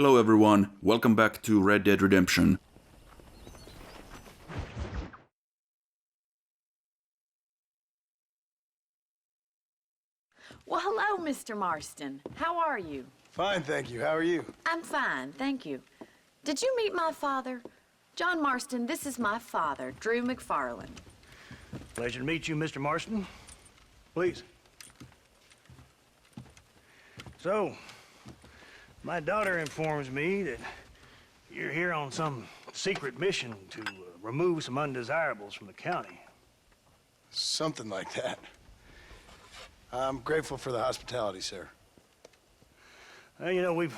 Hello everyone, welcome back to Red Dead Redemption. Well, hello, Mr. Marston. How are you? Fine, thank you. How are you? I'm fine, thank you. Did you meet my father? John Marston, this is my father, Drew McFarland. Pleasure to meet you, Mr. Marston. Please. So, my daughter informs me that you're here on some secret mission to remove some undesirables from the county. Something like that. I'm grateful for the hospitality, sir. Well, you know, we've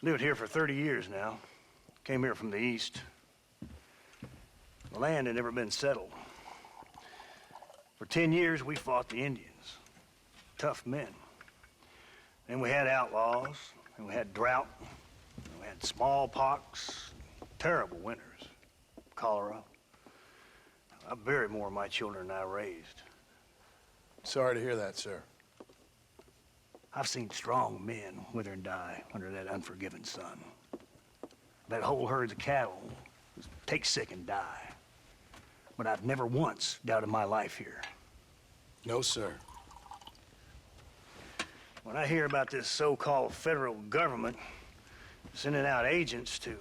lived here for 30 years now. Came here from the east. The land had never been settled. For 10 years, we fought the Indians. Tough men. Then we had outlaws, and we had drought, and we had smallpox, terrible winters, cholera. I buried more of my children than I raised. Sorry to hear that, sir. I've seen strong men wither and die under that unforgiving sun. That whole herds of cattle just take sick and die. But I've never once doubted my life here. No, sir. When I hear about this so-called federal government sending out agents to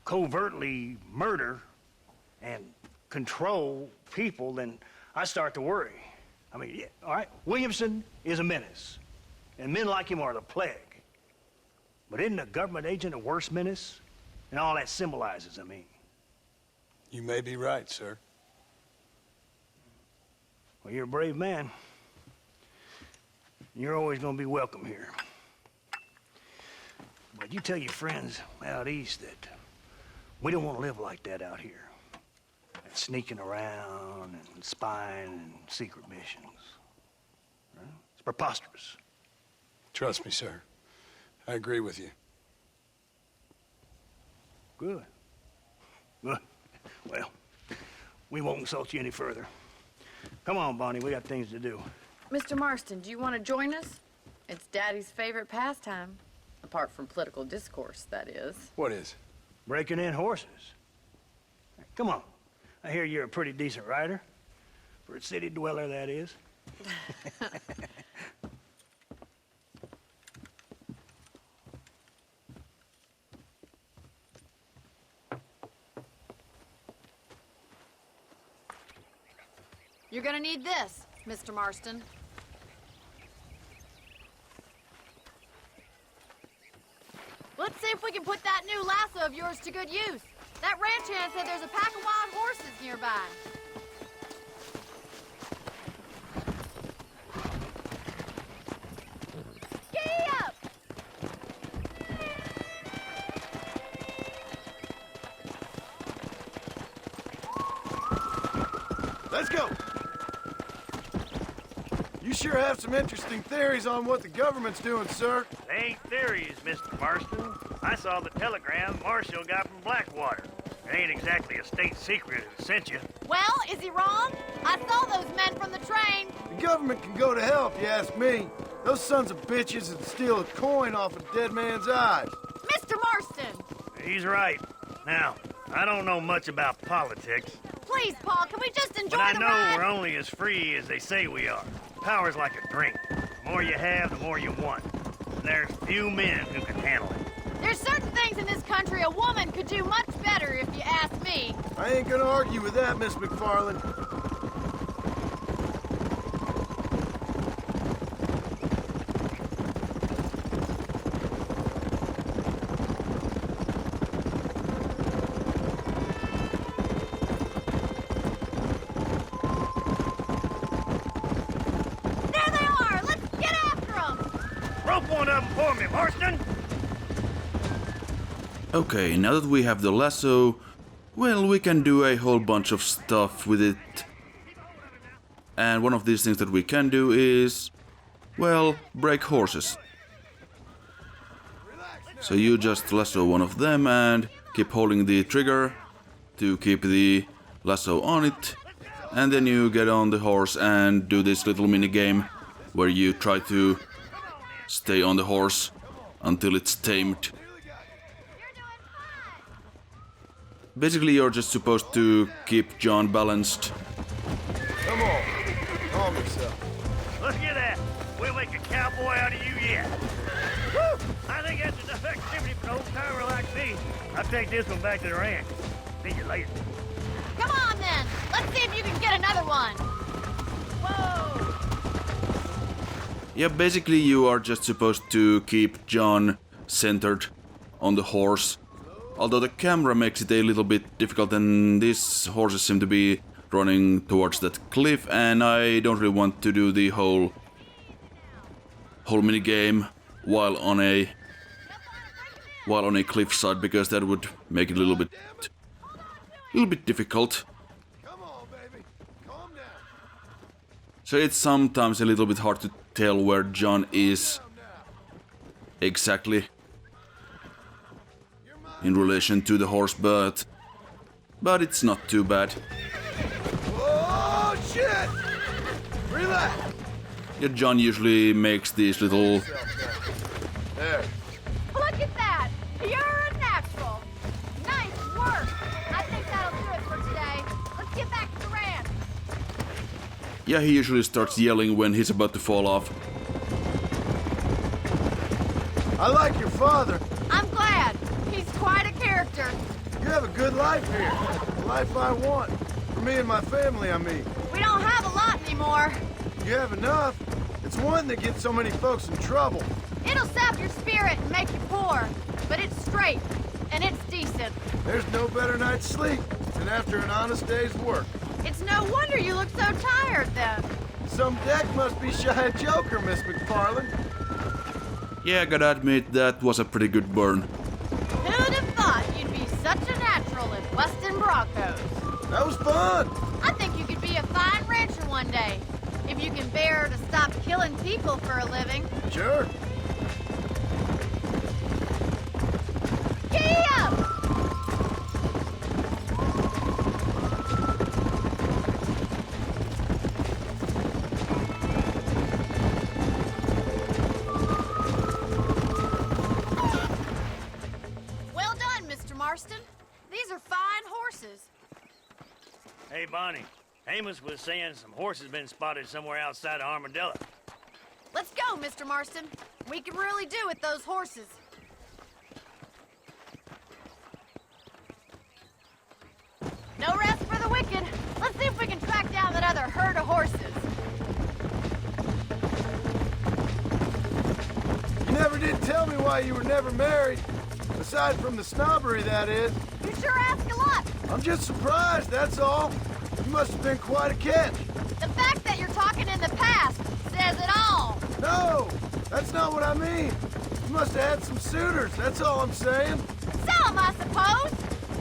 covertly murder and control people, then I start to worry. I mean, yeah, all right, Williamson is a menace, and men like him are the plague. But isn't a government agent a worse menace? And all that symbolizes, I mean. You may be right, sir. Well, you're a brave man. You're always gonna be welcome here. But you tell your friends out east that we don't want to live like that out here. Sneaking around and spying and secret missions. Right? It's preposterous. Trust me, sir. I agree with you. Good. Good. Well, we won't insult you any further. Come on, Bonnie, we got things to do. Mr. Marston, do you want to join us? It's Daddy's favorite pastime. Apart from political discourse, that is. What is? Breaking in horses. Come on. I hear you're a pretty decent rider. For a city dweller, that is. You're gonna need this, Mr. Marston. Let's see if we can put that new lasso of yours to good use. That ranch hand said there's a pack of wild horses nearby. Giddy up! Let's go! You sure have some interesting theories on what the government's doing, sir. They ain't theories, Mr. Marston. I saw the telegram Marshall got from Blackwater. It ain't exactly a state secret it sent you. Well, is he wrong? I saw those men from the train. The government can go to hell if you ask me. Those sons of bitches would steal a coin off a dead man's eyes. Mr. Marston! He's right. Now, I don't know much about politics, Please, Paul, can we just enjoy but I the know ride? we're only as free as they say we are. Power's like a drink. The more you have, the more you want. And there's few men who can handle it. There's certain things in this country a woman could do much better, if you ask me. I ain't gonna argue with that, Miss McFarland. There they are! Let's get after them! Rope one of them for me, Marston! Okay, now that we have the lasso, well, we can do a whole bunch of stuff with it. And one of these things that we can do is, well, break horses. So you just lasso one of them and keep holding the trigger to keep the lasso on it. And then you get on the horse and do this little mini game where you try to stay on the horse until it's tamed. Basically, you're just supposed to keep John balanced. Come on. Calm yourself. Look at that. We'll make a cowboy out of you yet. Woo! I think that's enough activity for an old-timer like me. I'll take this one back to the ranch. See you later. Come on, then. Let's see if you can get another one. Whoa! Yeah, basically you are just supposed to keep John centered on the horse. Although the camera makes it a little bit difficult, and these horses seem to be running towards that cliff, and I don't really want to do the whole minigame while on a cliffside, because that would make it a little bit difficult. Come on, baby. Calm down. So it's sometimes a little bit hard to tell where John is exactly in relation to the horse, but it's not too bad. Oh, shit! Relax. Yeah, John usually makes these little... There. Look at that! You're a natural! Nice work! I think that'll do it for today. Let's get back to the ranch. Yeah, he usually starts yelling when he's about to fall off. I like your father. I'm glad. He's quite a character. You have a good life here. The life I want. For me and my family, I mean. We don't have a lot anymore. You have enough. It's one that gets so many folks in trouble. It'll sap your spirit and make you poor, but it's straight, and it's decent. There's no better night's sleep than after an honest day's work. It's no wonder you look so tired, then. Some deck must be shy of Joker, Miss McFarland. Yeah, I gotta admit, that was a pretty good burn. Who'd have thought you'd be such a natural in Weston Broncos? That was fun. I think you could be a fine rancher one day, if you can bear to stop killing people for a living. Sure. Gee up! Well done, Mr. Marston. These are fine horses. Hey, Bonnie. Amos was saying some horses been spotted somewhere outside of Armadillo. Let's go, Mr. Marston. We can really do with those horses. No rest for the wicked. Let's see if we can track down that other herd of horses. You never did tell me why you were never married. Aside from the snobbery, that is. You sure ask a lot. I'm just surprised, that's all. You must have been quite a catch. The fact that you're talking in the past says it all. No, that's not what I mean. You must have had some suitors, that's all I'm saying. Some, I suppose.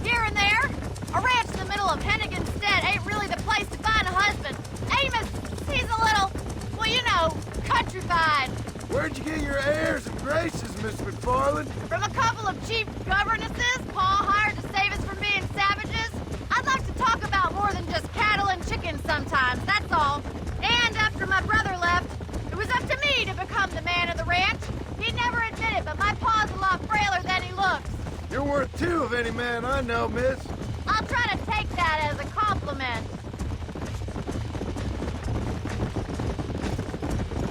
Here and there. A ranch in the middle of Hennigan's Stead ain't really the place to find a husband. Amos, he's a little, well, you know, countrified. Where'd you get your airs and graces, Miss McFarland? From a couple of cheap governesses Pa hired to save us from being savages. I'd like to talk about more than just cattle and chickens sometimes, that's all. And after my brother left, it was up to me to become the man of the ranch. He'd never admit it, but my pa's a lot frailer than he looks. You're worth two of any man I know, miss. I'll try to take that as a compliment.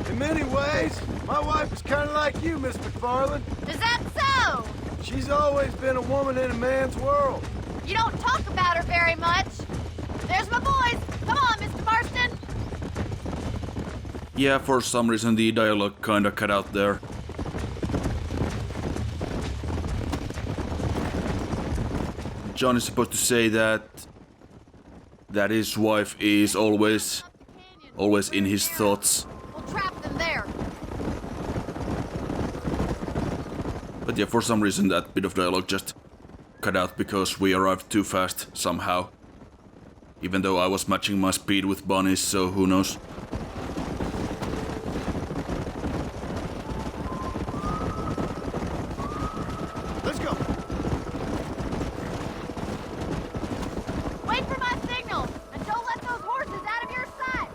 In many ways, my wife is kind of like you, Miss McFarland. Is that so? She's always been a woman in a man's world. You don't talk about her very much. There's my boys. Come on, Mr. Marston. Yeah, for some reason the dialogue kinda cut out there. John is supposed to say that his wife is always in his thoughts. We'll trap them there. But yeah, for some reason that bit of dialogue just cut out because we arrived too fast somehow. Even though I was matching my speed with Bonnie's, so who knows. Let's go. Wait for my signal, and don't let those horses out of your sight.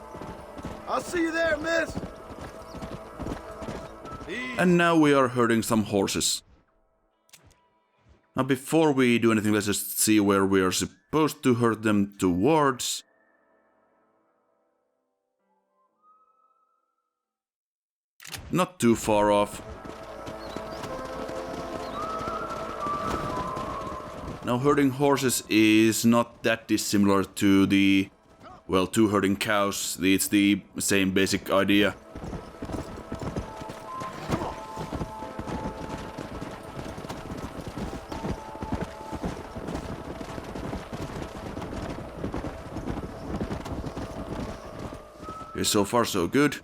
I'll see you there, miss. And now we are herding some horses. Now before we do anything, let's just see where we are supposed to hurt them towards. Not too far off. Now herding horses is not that dissimilar to to herding cows. It's the same basic idea. Okay, so far so good.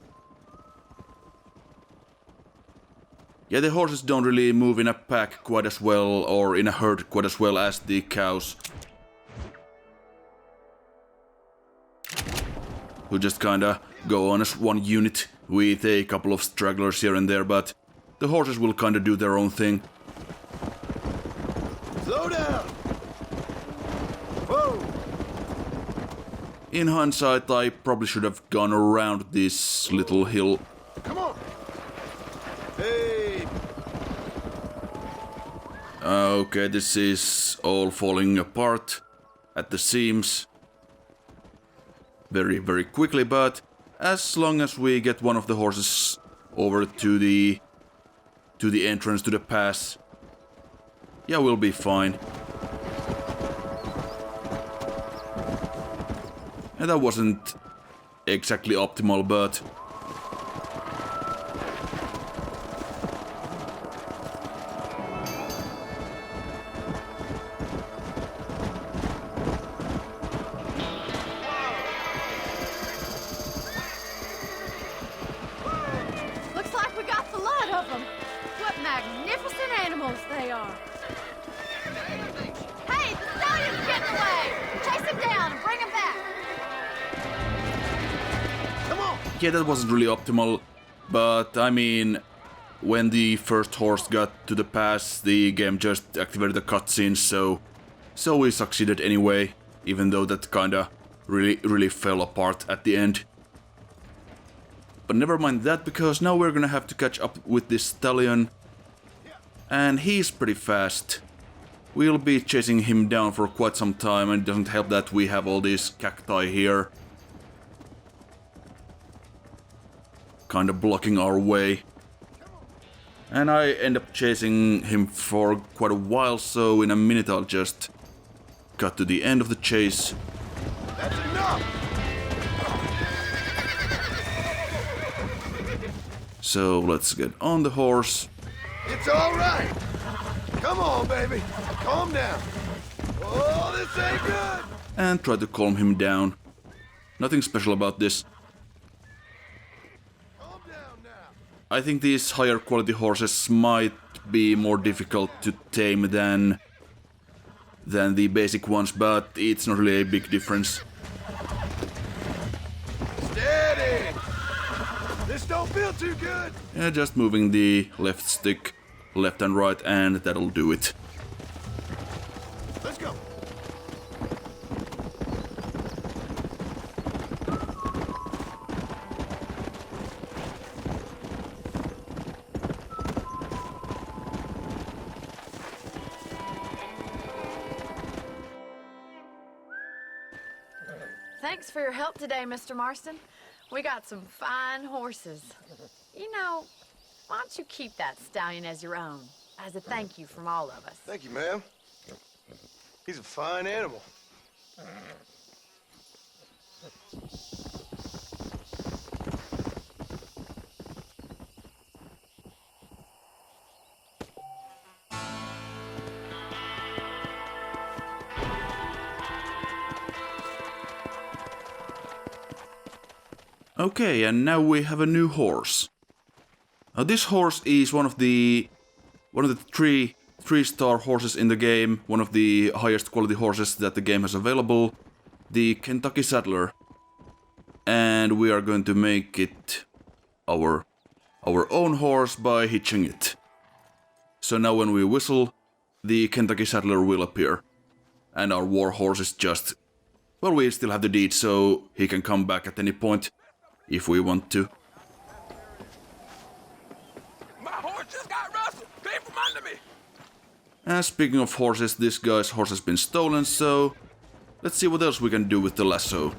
Yeah, the horses don't really move in a pack quite as well, or in a herd quite as well as the cows. Who just kinda go on as one unit with a couple of stragglers here and there, but the horses will kinda do their own thing. Slow down! Whoa! In hindsight, I probably should have gone around this little hill. Come on! Hey! Okay, this is all falling apart at the seams. Very, very quickly, but as long as we get one of the horses over to the entrance to the pass, yeah, we'll be fine. And that wasn't exactly optimal, but Looks like we got the lot of them. What magnificent animals they are. Hey, the stallion's getting away! Chase him down and bring him back! Come on! yeah, that wasn't really optimal. But I mean, when the first horse got to the pass, the game just activated the cutscenes, so we succeeded anyway, even though that kinda really fell apart at the end. But never mind that, because now we're gonna have to catch up with this stallion. And he's pretty fast. We'll be chasing him down for quite some time, and it doesn't help that we have all these cacti here. Kinda blocking our way. And I end up chasing him for quite a while, so in a minute I'll just cut to the end of the chase. That's enough! So let's get on the horse. It's all right! Come on, baby! Calm down! Oh, this ain't good! And try to calm him down. Nothing special about this. Calm down now! I think these higher quality horses might be more difficult to tame than the basic ones, but it's not really a big difference. Steady! This don't feel too good! Yeah, just moving the left stick left and right, and that'll do it. Let's go! Thanks for your help today, Mr. Marston. We got some fine horses. You know, why don't you keep that stallion as your own, as a thank you from all of us? Thank you, ma'am. He's a fine animal. Okay, and now we have a new horse. Now this horse is one of the three-star horses in the game, one of the highest quality horses that the game has available, the Kentucky Saddler. And we are going to make it our own horse by hitching it. So now when we whistle, the Kentucky Saddler will appear. And our war horse is just... well, we still have the deed, so he can come back at any point, if we want to. My horse just got rustled. Came from under me. And speaking of horses, this guy's horse has been stolen, so let's see what else we can do with the lasso.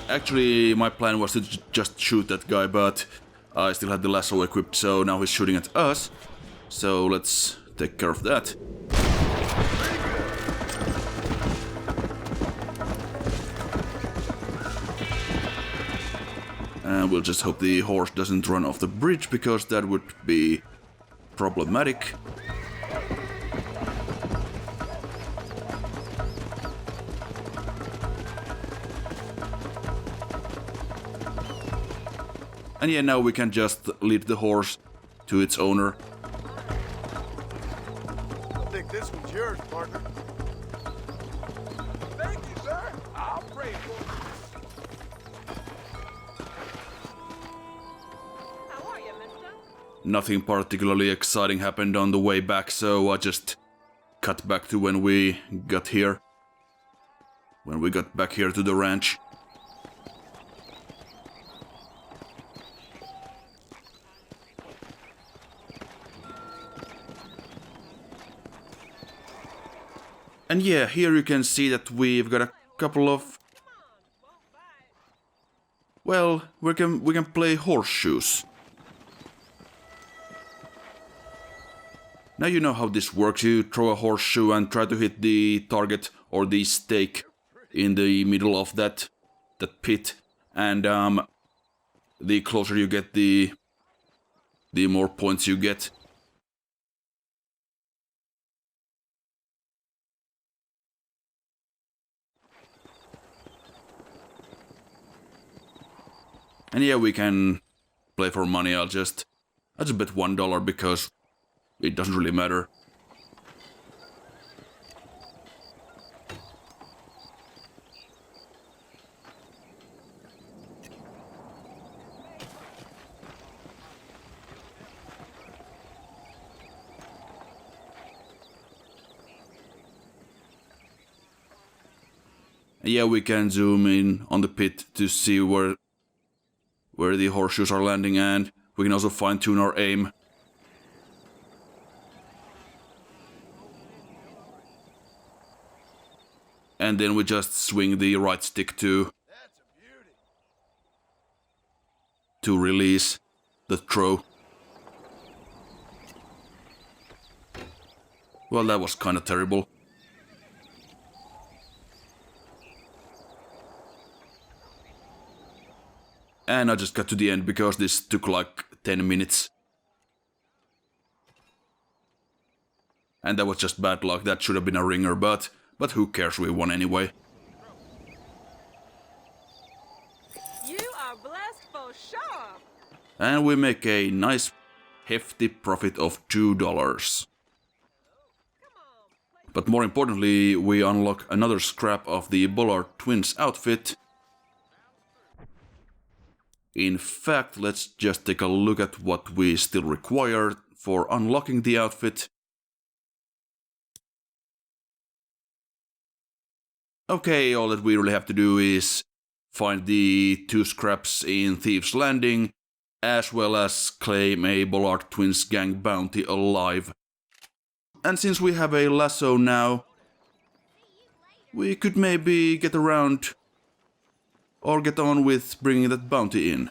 Actually, my plan was to just shoot that guy, but I still had the lasso equipped, so now he's shooting at us. So let's take care of that. And we'll just hope the horse doesn't run off the bridge, because that would be problematic. And yeah, now we can just lead the horse to its owner. I think this one's yours, partner. Thank you, sir. I'll pray for you. How are you, mister? Nothing particularly exciting happened on the way back, so I just cut back to when we got here. When we got back here to the ranch. And yeah, here you can see that we've got a couple of... Well, we can play horseshoes. Now you know how this works. You throw a horseshoe and try to hit the target or the stake in the middle of that pit. And the closer you get, the more points you get. And yeah, we can play for money. I'll just bet $1 because it doesn't really matter. And yeah, we can zoom in on the pit to see where the horseshoes are landing, and we can also fine-tune our aim. And then we just swing the right stick to release the throw. Well, that was kinda terrible. And I just got to the end because this took like 10 minutes. And that was just bad luck. That should have been a ringer, but who cares, we won anyway. You are blessed for sure. And we make a nice hefty profit of $2. But more importantly, we unlock another scrap of the Bollard twins outfit. In fact, let's just take a look at what we still require for unlocking the outfit. Okay, all that we really have to do is find the 2 scraps in Thieves Landing, as well as claim a Bollard Twins gang bounty alive. And since we have a lasso now, we could maybe get around or get on with bringing that bounty in.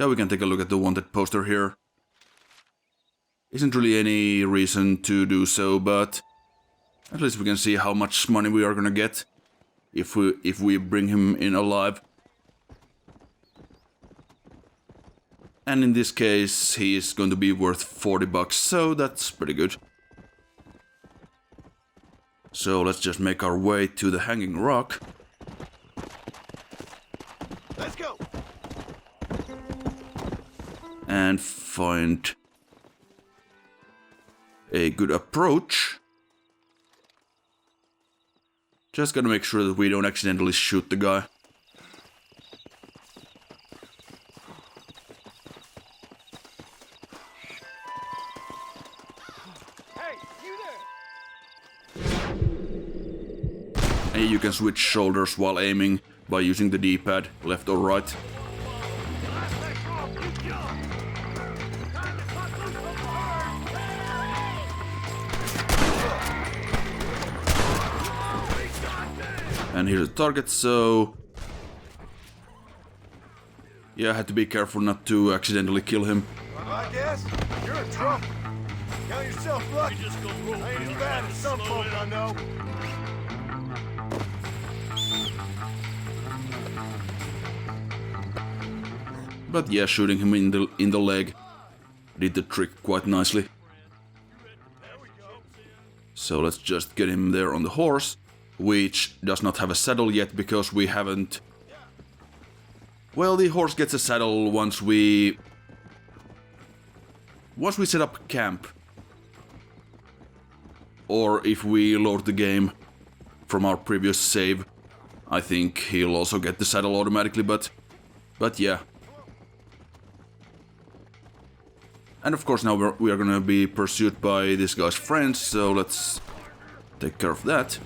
Yeah, we can take a look at the wanted poster here. Isn't really any reason to do so, but at least we can see how much money we are gonna get if we bring him in alive. And in this case, he is going to be worth $40, so that's pretty good. So let's just make our way to the hanging rock. Let's go. And find a good approach. Just gotta make sure that we don't accidentally shoot the guy. And you can switch shoulders while aiming by using the D-pad, left or right. And here's the target, so... yeah, I had to be careful not to accidentally kill him. I guess you're in trouble. Count yourself lucky. I ain't as bad as some folk I know. But yeah, shooting him in the leg did the trick quite nicely. So let's just get him there on the horse, which does not have a saddle yet because we haven't... well, the horse gets a saddle once we set up camp. Or if we load the game from our previous save. I think he'll also get the saddle automatically, but yeah. And of course now we are gonna be pursued by this guy's friends, so let's take care of that.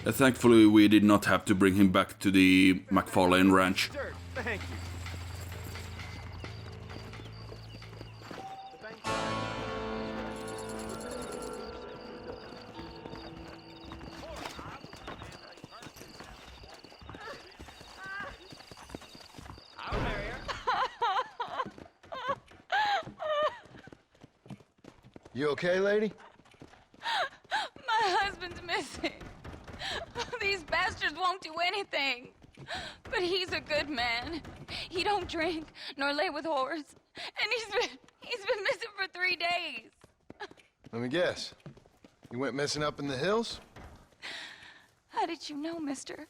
Thankfully we did not have to bring him back to the McFarlane Ranch. Thank you. You okay, lady? My husband's missing. These bastards won't do anything. But he's a good man. He don't drink nor lay with whores. And he's been missing for 3 days. Let me guess. You went missing up in the hills? How did you know, mister?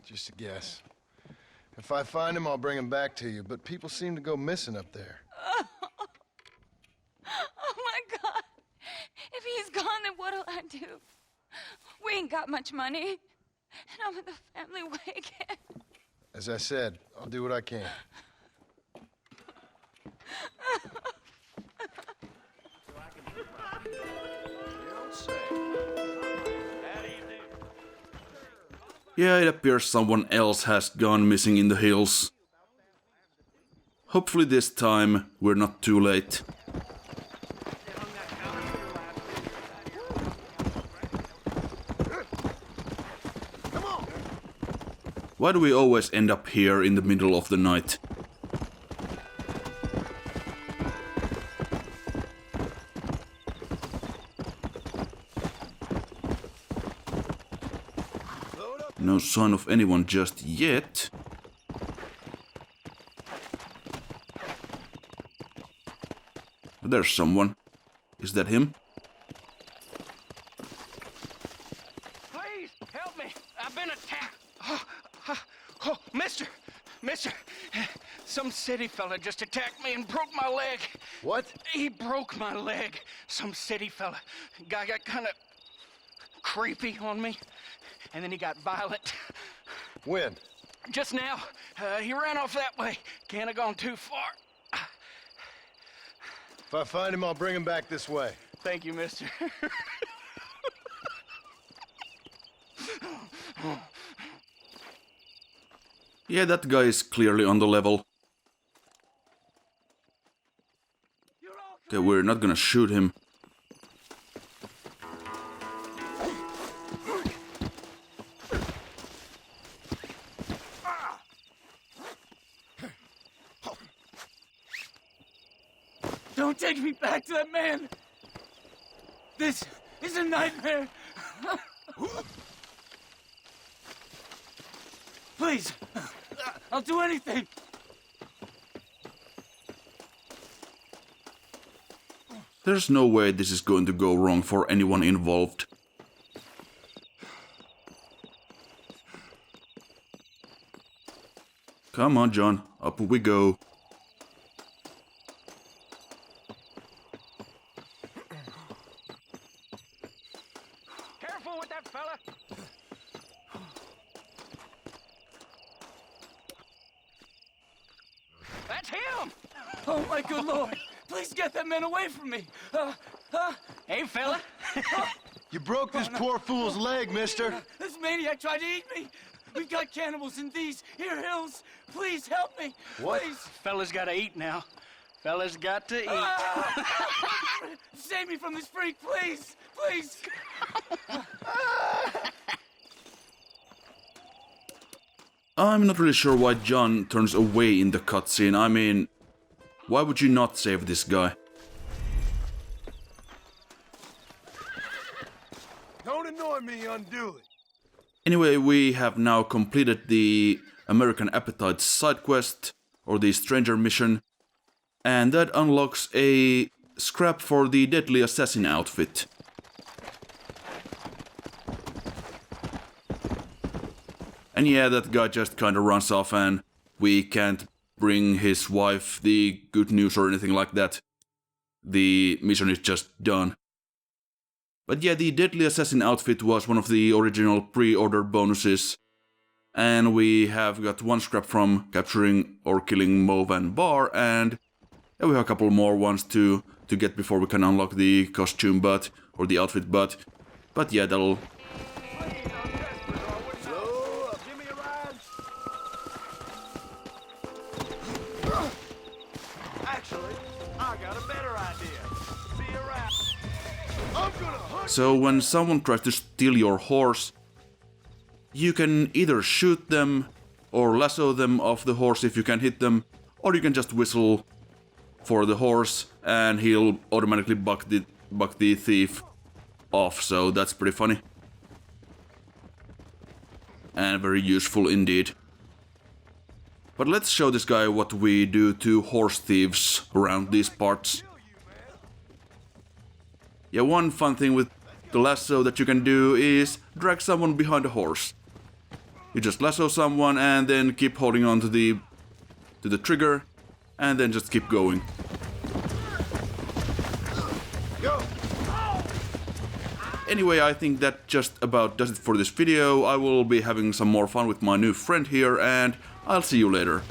Just a guess. If I find him, I'll bring him back to you, but people seem to go missing up there. Oh my God. If he's gone, then what'll I do? We ain't got much money. And I'm in the family way again. As I said, I'll do what I can. Yeah, it appears someone else has gone missing in the hills. Hopefully this time we're not too late. Why do we always end up here in the middle of the night? No sign of anyone just yet. There's someone. Is that him? Please, help me. I've been attacked. Oh, mister. Some city fella just attacked me and broke my leg. What? He broke my leg. Some city fella. Guy got kind of creepy on me. And then he got violent. When? Just now. He ran off that way. Can't have gone too far. If I find him, I'll bring him back this way. Thank you, mister. Yeah, that guy is clearly on the level. Okay, we're not gonna shoot him. Don't take me back to that man. This is a nightmare. Please, I'll do anything. There's no way this is going to go wrong for anyone involved. Come on, John. Up we go. Careful with that fella. That's him! Oh, my good lord. Please get that man away from me. Hey, fella. You broke this poor fool's leg, mister. This maniac tried to eat me. We've got cannibals in these here hills. Please help me. What? Please. Fella's gotta eat now. Fella's got to eat. Save me from this freak, please. Please. I'm not really sure why John turns away in the cutscene. I mean, why would you not save this guy? Don't annoy me unduly. Anyway, we have now completed the American Appetite side quest, or the Stranger mission, and that unlocks a scrap for the Deadly Assassin outfit. And yeah, that guy just kinda runs off and we can't bring his wife the good news or anything like that. The mission is just done. But yeah, the Deadly Assassin outfit was one of the original pre-order bonuses. And we have got one scrap from capturing or killing Mo Van Bar, and yeah, we have a couple more ones to get before we can unlock the costume or the outfit but yeah, that'll... Slow up. Give me a ride. Actually, I got a better idea. See you around. I'm gonna hunt. So when someone tries to steal your horse, you can either shoot them or lasso them off the horse if you can hit them, or you can just whistle for the horse and he'll automatically buck the thief off, so that's pretty funny. And very useful indeed. But let's show this guy what we do to horse thieves around these parts. Yeah, one fun thing with the lasso that you can do is drag someone behind a horse. You just lasso someone and then keep holding on to the trigger and then just keep going. Go. Anyway, I think that just about does it for this video. I will be having some more fun with my new friend here and I'll see you later.